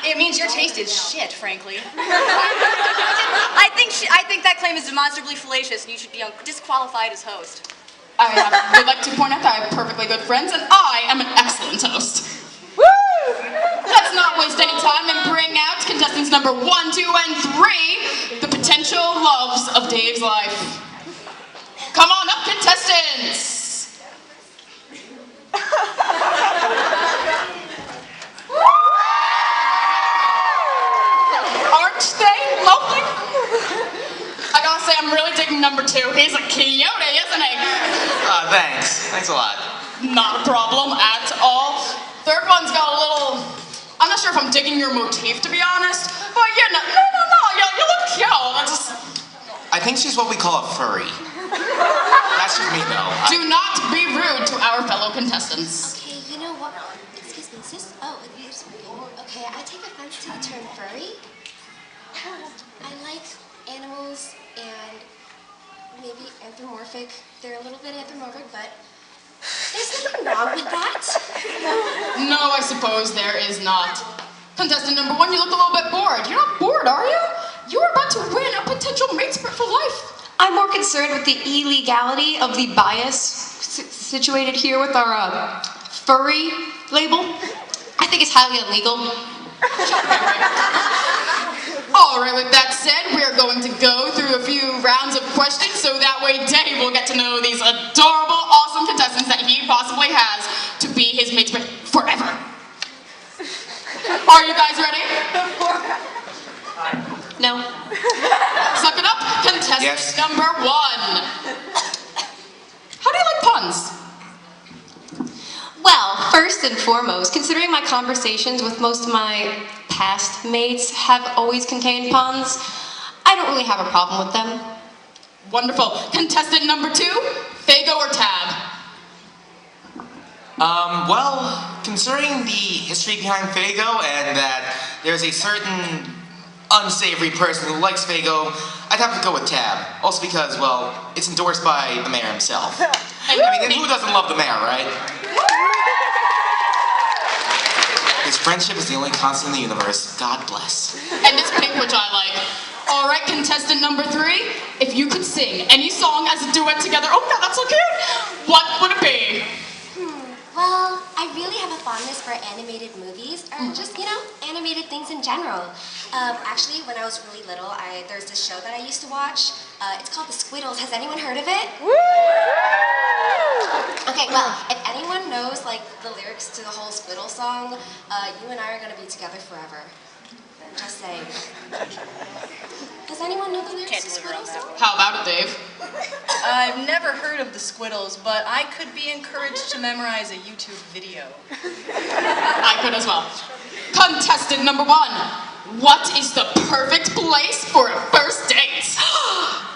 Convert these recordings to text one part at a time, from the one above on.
It means your taste is shit, frankly. I think that claim is demonstrably fallacious, and you should be disqualified as host. I would like to point out that I have perfectly good friends, and I am an excellent host. Woo! Let's not waste any time and bring out contestants number 1, 2, and 3, the potential loves of Dave's life. Come on up, contestants! Aren't they lovely? I gotta say, I'm really digging number 2. He's a coyote, isn't he? Thanks. Thanks a lot. Not a problem at all. Third one's got a little... I'm not sure if I'm digging your motif, to be honest. But yeah, no, you look cute. I think she's what we call a furry. That's just me, though. Do not be rude to our fellow contestants. Okay, you know what? Excuse me, sis. Oh, you're speaking. Okay, I take offense to the term furry. I like animals and maybe anthropomorphic. They're a little bit anthropomorphic, but there's nothing wrong with that. No, I suppose there is not. Contestant number 1, you look a little bit bored. You're not bored, are you? You are about to win a potential mate for life. I'm more concerned with the illegality of the bias situated here with our furry label. I think it's highly illegal. All right, with that said, we're going to go through a few rounds of questions so that way Dave will get to know these adorable, awesome contestants that he possibly has to be his mates with forever. Are you guys ready? No. Suck it up, contestant Yes. number 1. How do you like puns? Well, first and foremost, considering my conversations with most of my past mates have always contained puns, I don't really have a problem with them. Wonderful. Contestant number 2, Fago or Tab? Well, considering the history behind Fago and that there's a certain unsavory person who likes Fago, I'd have to go with Tab. Also because, well, it's endorsed by the mayor himself. I mean, who doesn't love the mayor, right? His friendship is the only constant in the universe. God bless. And it's pink, which I like. All right, contestant number 3, if you could sing any song as a duet together, oh God, that's so cute, what would it be? Well, I really have a fondness for animated movies, or just, you know, animated things in general. Actually, when I was really little, there's this show that I used to watch. It's called The Squiddles. Has anyone heard of it? Okay, well, if anyone knows, like, the lyrics to the whole Squiddle song, you and I are gonna be together forever. Just saying. Does anyone know the lyrics to the Squiddle song? How about it, Dave? I've never heard of the Squiddles, but I could be encouraged to memorize a YouTube video. I could as well. Contestant number 1, what is the perfect place for a first date?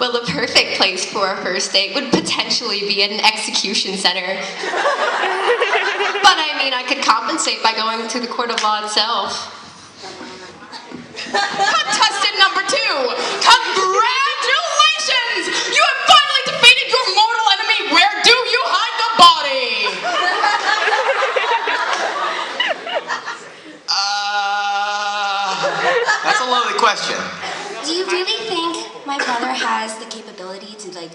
Well, the perfect place for a first date would potentially be at an execution center. But I mean, I could compensate by going to the court of law itself. Contestant number 2, congratulations! You have finally defeated your mortal enemy. Where do you hide the body? That's a loaded question. Do you really think my brother has the capability to, like,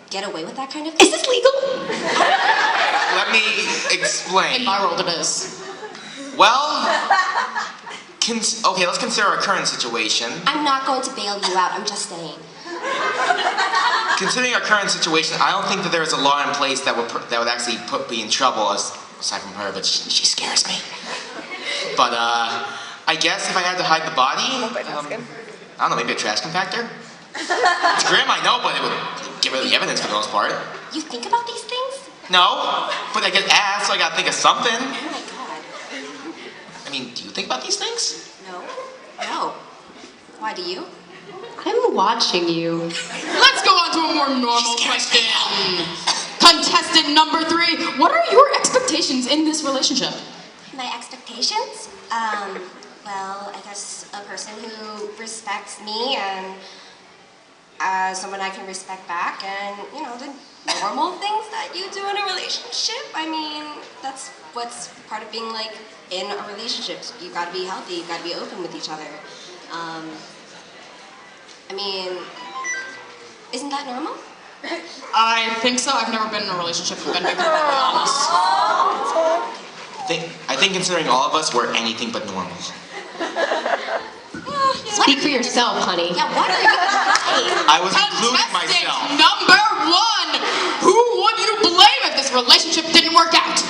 get away with that kind of thing? Is this legal? Let me In explain. my world, it is. Well, okay, let's consider our current situation. I'm not going to bail you out, I'm just saying. Considering our current situation, I don't think that there is a law in place that would actually put me in trouble, aside from her, but she scares me. But, I guess if I had to hide the body, I don't know, maybe a trash compactor? It's grim, I know, but it would give her the evidence for the most part. You think about these things? No, but I get asked, so I gotta think of something. Oh my god. I mean, do you think about these things? No. No. Why do you? I'm watching you. Let's go on to a more normal question. Contestant number 3, what are your expectations in this relationship? My expectations? Well, I guess a person who respects me and someone I can respect back, and, you know, the normal things that you do in a relationship. I mean, that's what's part of being like in a relationship. You gotta be healthy, you gotta be open with each other. I mean, isn't that normal? I think so. I've never been in a relationship, if I'm gonna be perfectly honest. I think considering all of us, we're anything but normal. Speak for yourself, honey. Yeah, what are you doing? I was including myself. Number 1! Who would you blame if this relationship didn't work out?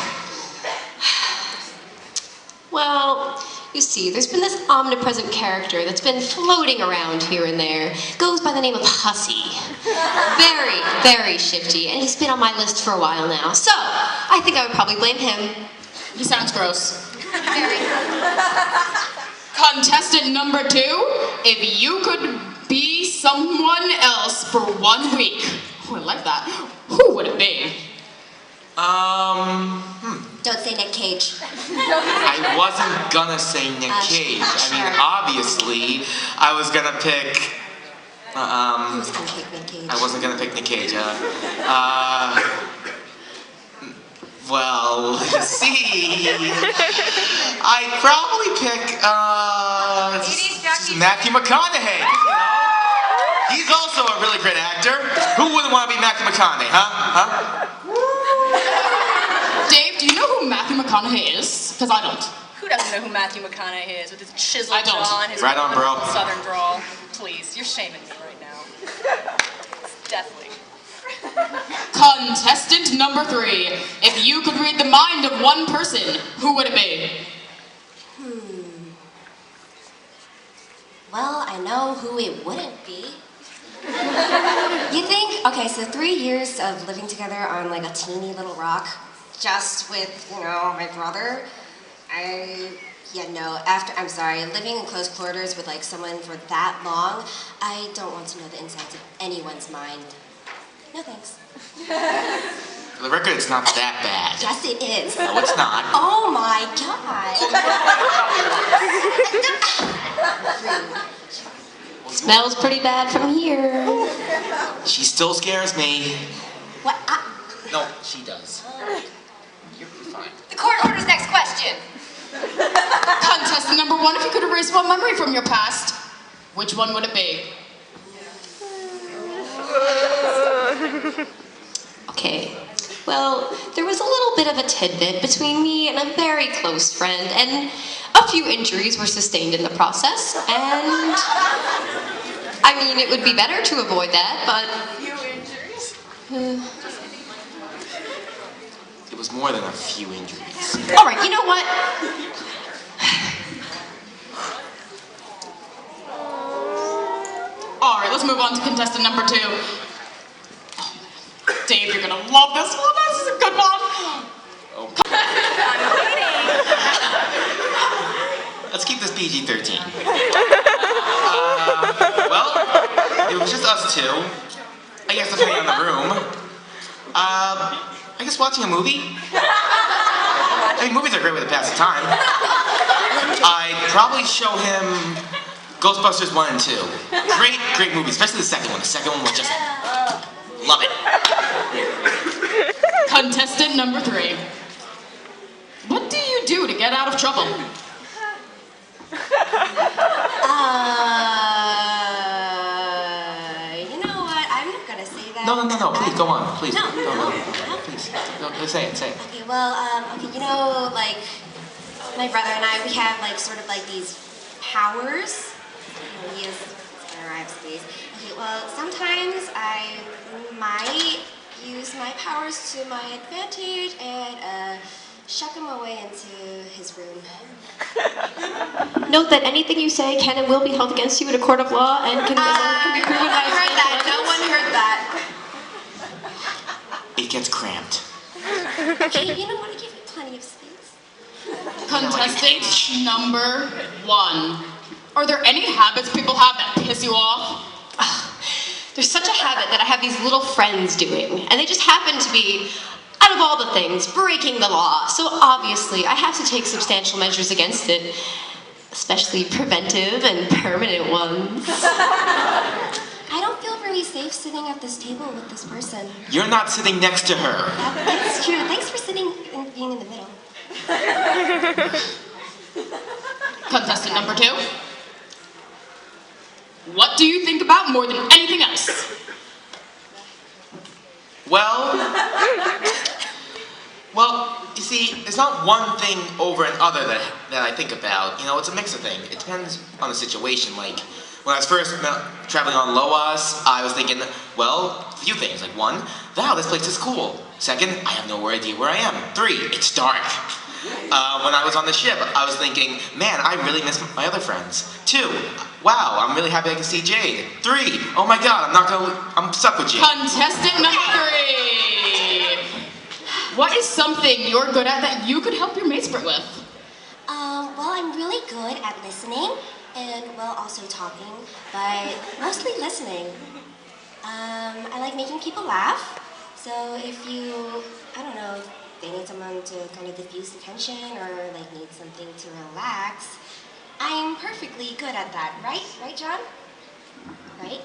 Well, you see, there's been this omnipresent character that's been floating around here and there. Goes by the name of Hussy. Very, very shifty, and he's been on my list for a while now. So, I think I would probably blame him. He sounds gross. Very. Contestant number 2, if you could be someone else for 1 week. Oh, I like that. Who would it be? Don't say Nick Cage. I wasn't gonna say Nick Cage. I mean, obviously, I was gonna pick. Who was gonna pick Nick Cage? I wasn't gonna pick Nick Cage. Well, let's see. I'd probably pick Matthew McConaughey. You know? He's also a really great actor. Who wouldn't want to be Matthew McConaughey, huh? Dave, do you know who Matthew McConaughey is? Because I don't. Who doesn't know who Matthew McConaughey is with his chiseled I don't. jaw and his Right on, bro. southern drawl? Please, you're shaming me right now. It's deathly. Contestant number 3, if you could read the mind of one person, who would it be? Well, I know who it wouldn't be. You think, okay, so 3 years of living together on like a teeny little rock, just with, you know, my brother, I'm sorry, living in close quarters with like someone for that long, I don't want to know the insides of anyone's mind. No thanks. For the record, it's not that bad. Yes, it is. No, it's not. Oh my god. Smells pretty bad from here. She still scares me. What? No, she does. You're fine. The court orders next question. Contestant number 1, if you could erase one memory from your past, which one would it be? Okay, well, there was a little bit of a tidbit between me and a very close friend, and a few injuries were sustained in the process, and I mean, it would be better to avoid that, but... Few injuries? It was more than a few injuries. All right, you know what? All right, let's move on to contestant number 2. Oh, Dave, you're gonna love this one. This is a good one. Let's keep this PG-13. Well, it was just us two. I guess depending on the room. I guess watching a movie. I mean, movies are a great way to pass the time. I'd probably show him Ghostbusters 1 and 2. Great movies, especially the second one. The second one was just... love it. Contestant number 3. What do you do to get out of trouble? You know what? I'm not gonna say that. No, please, go on. Please. No. Please. No, say it. Okay, well, you know, like, my brother and I, we have, like, sort of, like, these powers. You know, he has space. Okay, well, sometimes I might use my powers to my advantage and, shuck him away into his room. Note that anything you say can and will be held against you in a court of law and can be proven by heard that. No one heard that. It gets cramped. Okay, you know what? I give you plenty of space. Contestant number 1. Are there any habits people have that piss you off? There's such a habit that I have these little friends doing, and they just happen to be, out of all the things, breaking the law. So obviously, I have to take substantial measures against it, especially preventive and permanent ones. I don't feel really safe sitting at this table with this person. You're not sitting next to her. That's true. Thanks for sitting and being in the middle. Contestant number 2. What do you think about more than anything else? Well, you see, there's not one thing over another that I think about. You know, it's a mix of things. It depends on the situation. Like, when I was first traveling on Loas, I was thinking, well, a few things. Like, 1, wow, this place is cool. 2nd, I have no idea where I am. 3, it's dark. When I was on the ship, I was thinking, man, I really miss my other friends. 2, wow, I'm really happy I can see Jade. 3, oh my god, I'm stuck with Jade. Contestant number 3. What is something you're good at that you could help your mate sprint with? Well, I'm really good at listening and, well, also talking, but mostly listening. I like making people laugh. So if you, I don't know, if they need someone to kind of diffuse the tension or like need something to relax, I'm perfectly good at that, right? Right, John? Right?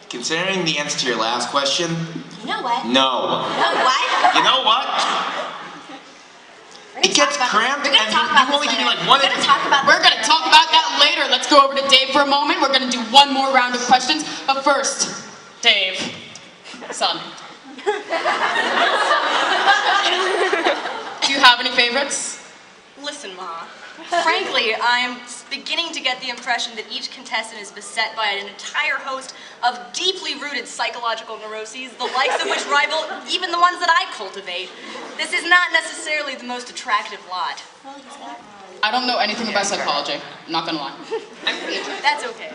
Considering the answer to your last question, You know what? no. You know what? You know what? It gets cramped and you only give me like one. We're gonna talk about that later. Let's go over to Dave for a moment. We're gonna do one more round of questions. But first, Dave, son. Do you have any favorites? Listen, Ma. Frankly, I'm beginning to get the impression that each contestant is beset by an entire host of deeply rooted psychological neuroses, the likes of which rival even the ones that I cultivate. This is not necessarily the most attractive lot. I don't know anything about psychology. I'm not gonna lie. That's okay.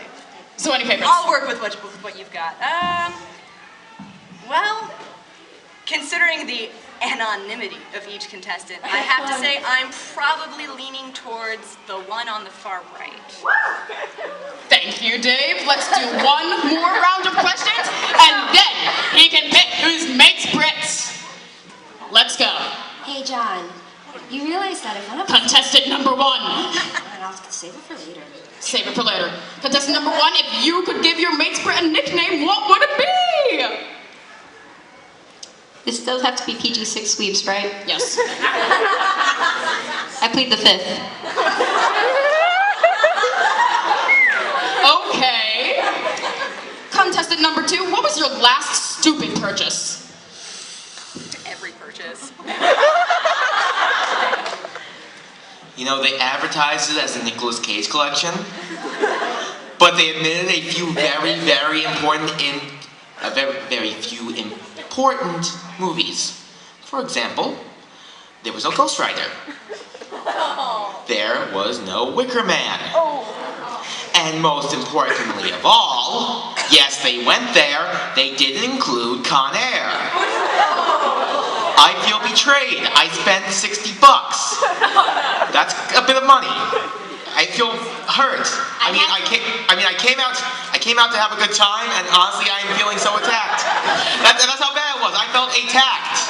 So any favorites? I'll work with what you've got. Well, considering the anonymity of each contestant, I have to say I'm probably leaning towards the one on the far right. Thank you, Dave. Let's do one more round of questions, and then he can pick whose mate sprints. Let's go. Hey, John, you realize that if one of us... Contestant number 1. I'll save it for later. Save it for later. Contestant number 1, if you could give your mate sprint a nickname, what would it be? This does have to be PG-6 sweeps, right? Yes. I plead the 5th. Okay. Contestant number 2, what was your last stupid purchase? Every purchase. You know, they advertised it as a Nicolas Cage collection, but they omitted a few very, very important movies. For example, there was no Ghost Rider. There was no Wicker Man. And most importantly of all, yes, they went there, they didn't include Con Air. I feel betrayed. I spent $60. That's a bit of money. I feel hurt. I came out to have a good time, and honestly, I am feeling so attacked. That's how bad it was. I felt attacked.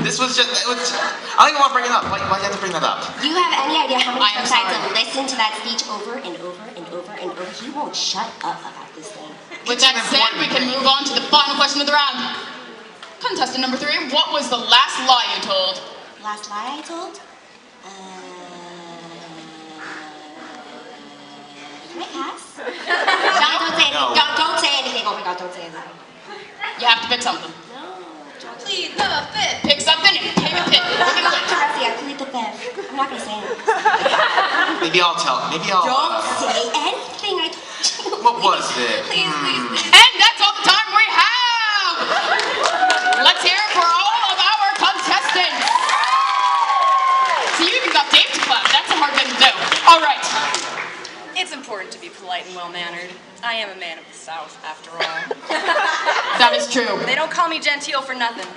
This was just, I don't even want to bring it up. Why do you have to bring that up? Do you have any idea how many times I had sorry. to listen to that speech over and over and over and over? He won't shut up about this thing. With that said, we can move on to the final question of the round. Contestant number 3, what was the last lie you told? Last lie I told? Can I pass? John, don't say anything. No. Don't say anything. Oh my God, don't say anything. You have to pick something. No. Please, the 5th. Pick something and pick a pit. Terezi, I plead the 5th. I'm not gonna say anything. Maybe I'll tell. Don't say anything. I told you. What was it? Please. And that's all the time we have! Let's hear it for all of our contestants! So you even got Dave to clap. That's a hard thing to do. All right. It's important to be polite and well-mannered. I am a man of the South, after all. That is true. They don't call me genteel for nothing.